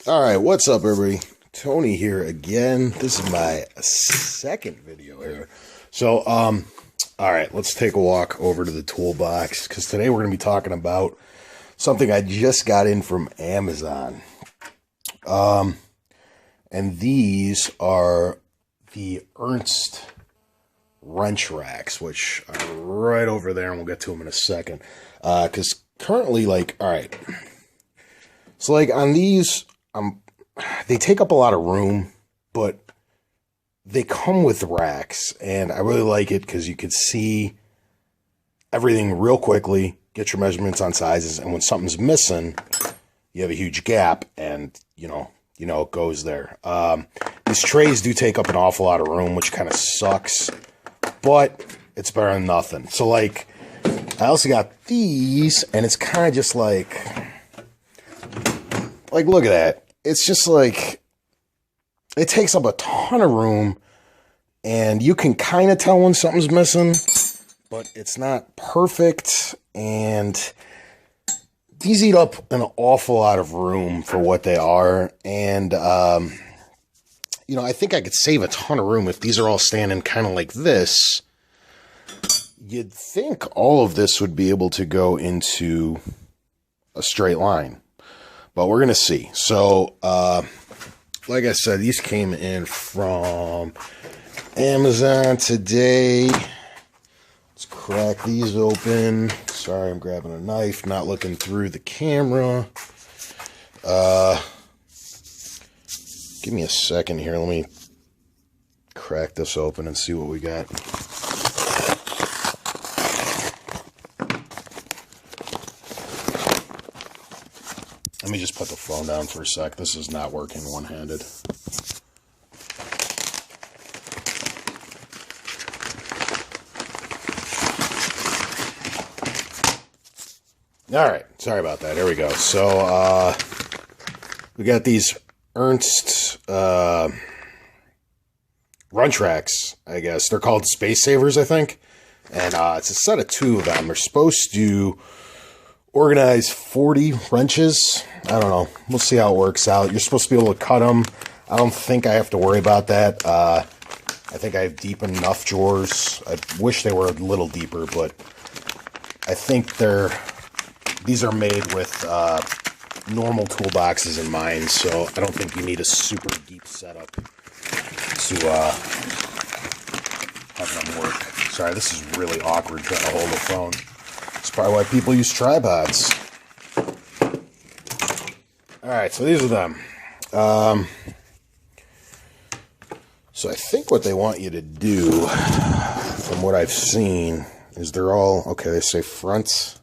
All right, what's up, everybody? Tony here again. This is my second video here. So, all right, let's take a walk over to the toolbox because today we're going to be talking about something I just got in from Amazon. And these are the Ernst wrench racks, which are right over there, and we'll get to them in a second. Because currently, all right, so on these, they take up a lot of room, but they come with racks, and I really like it because you could see everything real quickly, get your measurements on sizes, and when something's missing, you have a huge gap, and you know it goes there. These trays do take up an awful lot of room, which kind of sucks, but it's better than nothing. So I also got these, and it's kind of just look at that. It's just it takes up a ton of room, and you can kind of tell when something's missing, but it's not perfect, and these eat up an awful lot of room for what they are, and, I think I could save a ton of room if these are all standing kind of like this. You'd think all of this would be able to go into a straight line, but we're going to see. So, like I said, these came in from Amazon today. Let's crack these open. Sorry, I'm grabbing a knife, not looking through the camera. Give me a second here. Let me crack this open and see what we got. Let me just put the phone down for a sec. This is not working one-handed. All right, sorry about that. There we go. So we got these Ernst wrench racks, I guess. They're called Space Savers, I think. And it's a set of two of them. They're supposed to organize 40 wrenches. I don't know. We'll see how it works out. You're supposed to be able to cut them. I don't think I have to worry about that. I think I have deep enough drawers. I wish they were a little deeper, but I think these are made with normal toolboxes in mind, so I don't think you need a super deep setup to have them work. Sorry, this is really awkward trying to hold the phone. That's probably why people use tripods. Alright, so these are them. So I think what they want you to do, from what I've seen, is they're all, okay, they say front,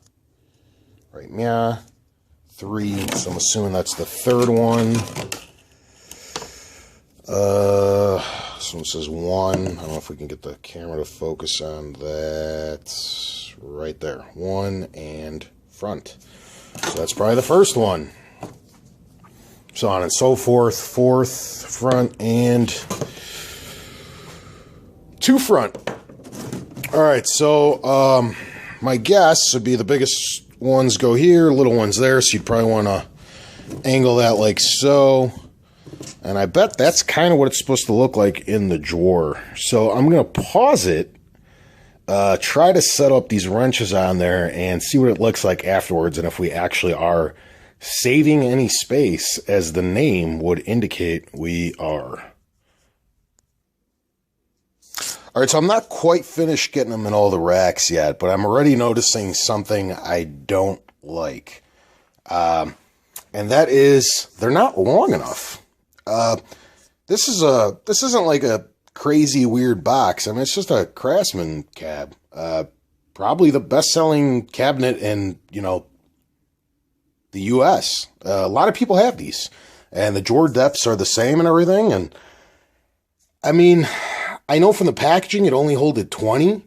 right, yeah, 3, so I'm assuming that's the third one. This one says 1. I don't know if we can get the camera to focus on that. Right there. 1 and front. So that's probably the first one. So on and so forth. 4th, front, and 2 front. Alright, so my guess would be the biggest ones go here, little ones there, so you'd probably want to angle that like so. And I bet that's kind of what it's supposed to look like in the drawer. So I'm going to pause it, try to set up these wrenches on there and see what it looks like afterwards, and if we actually are saving any space, as the name would indicate we are. All right, so I'm not quite finished getting them in all the racks yet, but I'm already noticing something I don't like. And that is, they're not long enough. This isn't like a crazy weird box. I mean, it's just a Craftsman cab. Probably the best-selling cabinet in, the U.S. A lot of people have these, and the drawer depths are the same and everything. And I mean, I know from the packaging it only holded 20,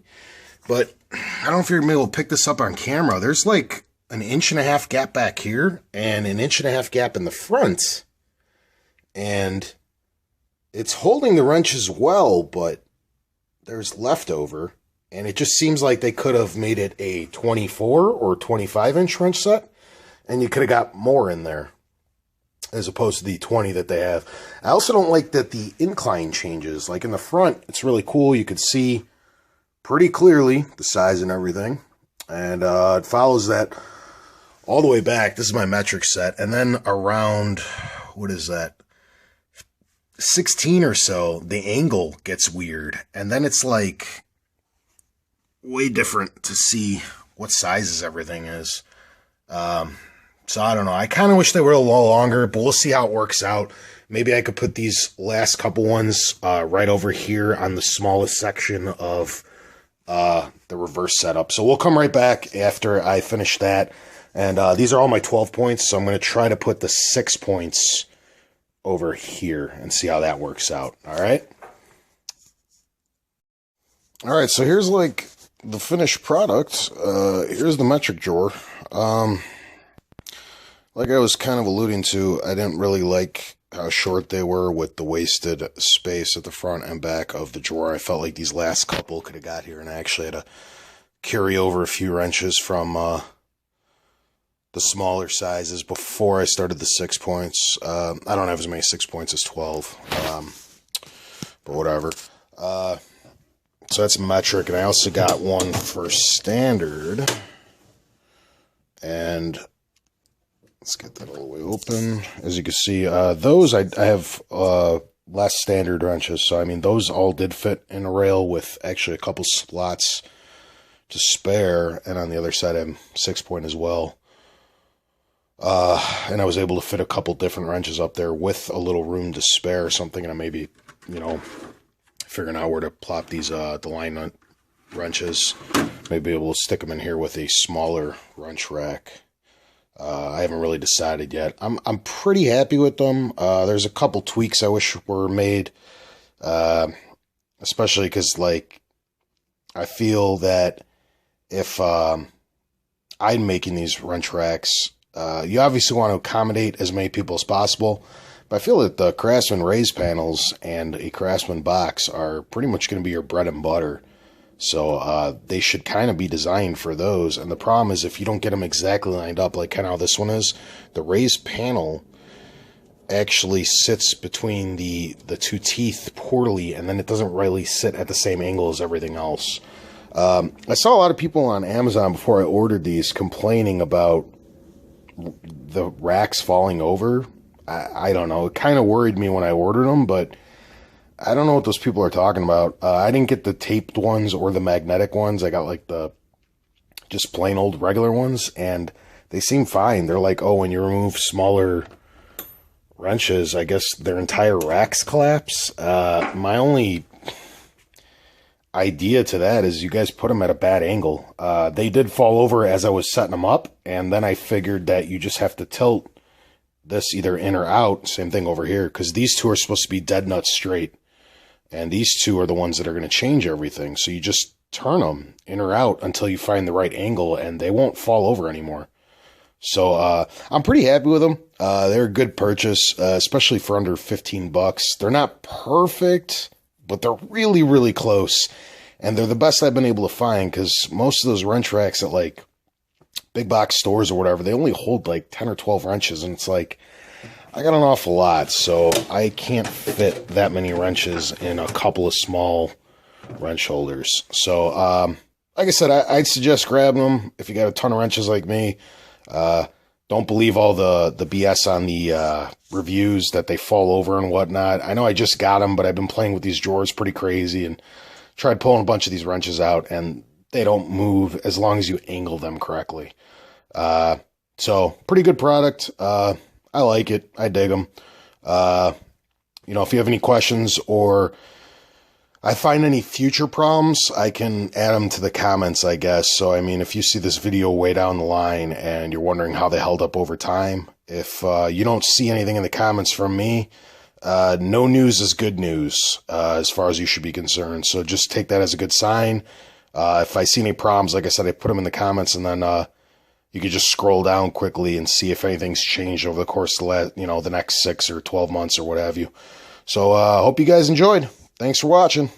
but I don't know if you're going to be able to pick this up on camera. There's like an 1.5 inch gap back here and an 1.5 inch gap in the front. And it's holding the wrenches well, but there's leftover. And it just seems like they could have made it a 24 or 25 inch wrench set, and you could have got more in there. as opposed to the 20 that they have. I also don't like that the incline changes. Like in the front, it's really cool. You can see pretty clearly the size and everything. And it follows that all the way back. This is my metric set. And then around, what is that? 16 or so, the angle gets weird. And then it's like way different to see what sizes everything is. So I don't know. I kind of wish they were a little longer, but we'll see how it works out. Maybe I could put these last couple ones right over here on the smallest section of the reverse setup. So we'll come right back after I finish that. And these are all my 12 points, so I'm going to try to put the 6 points over here and see how that works out. All right? All right, so here's like the finished product. Here's the metric drawer. Like I was kind of alluding to, I didn't really like how short they were with the wasted space at the front and back of the drawer. I felt like these last couple could have got here, and I actually had to carry over a few wrenches from the smaller sizes before I started the 6 points. I don't have as many 6 points as 12, but whatever. So that's metric, and I also got one for standard. And let's get that all the way open. As you can see, those I have less standard wrenches. So, I mean, those all did fit in a rail with actually a couple slots to spare. And on the other side, I have 6 point as well. And I was able to fit a couple different wrenches up there with a little room to spare. Something, and I maybe, you know, figuring out where to plop these the line nut wrenches. Maybe able to stick them in here with a smaller wrench rack. I haven't really decided yet. I'm pretty happy with them. There's a couple tweaks I wish were made, especially because, like, I feel that if I'm making these wrench racks, you obviously want to accommodate as many people as possible. But I feel that the Craftsman raised panels and a Craftsman box are pretty much going to be your bread and butter. So they should kind of be designed for those. And the problem is if you don't get them exactly lined up, like kind of how this one is, the raised panel actually sits between the two teeth poorly, and then it doesn't really sit at the same angle as everything else. I saw a lot of people on Amazon before I ordered these complaining about the racks falling over. I don't know. It kind of worried me when I ordered them, but I don't know what those people are talking about. I didn't get the taped ones or the magnetic ones. I got like the just plain old regular ones, and they seem fine. They're like, oh, when you remove smaller wrenches, I guess their entire racks collapse. My only idea to that is you guys put them at a bad angle. They did fall over as I was setting them up, and then I figured that you just have to tilt this either in or out. Same thing over here, because these two are supposed to be dead nut straight. And these two are the ones that are going to change everything. So you just turn them in or out until you find the right angle, and they won't fall over anymore. So I'm pretty happy with them. They're a good purchase, especially for under 15 bucks. They're not perfect, but they're really, really close. And they're the best I've been able to find, because most of those wrench racks at like big box stores or whatever, they only hold like 10 or 12 wrenches. And it's like, I got an awful lot, so I can't fit that many wrenches in a couple of small wrench holders. So, like I said, I'd suggest grabbing them if you got a ton of wrenches like me. Don't believe all the BS on the reviews that they fall over and whatnot. I know I just got them, but I've been playing with these drawers pretty crazy and tried pulling a bunch of these wrenches out, and they don't move as long as you angle them correctly. So, pretty good product. I like it. I dig them. You know, if you have any questions or I find any future problems, I can add them to the comments, I guess. So, I mean, if you see this video way down the line and you're wondering how they held up over time, if you don't see anything in the comments from me, no news is good news as far as you should be concerned. So just take that as a good sign. If I see any problems, like I said, I put them in the comments, and then you could just scroll down quickly and see if anything's changed over the course of the next 6 or 12 months or what have you. So hope you guys enjoyed. Thanks for watching.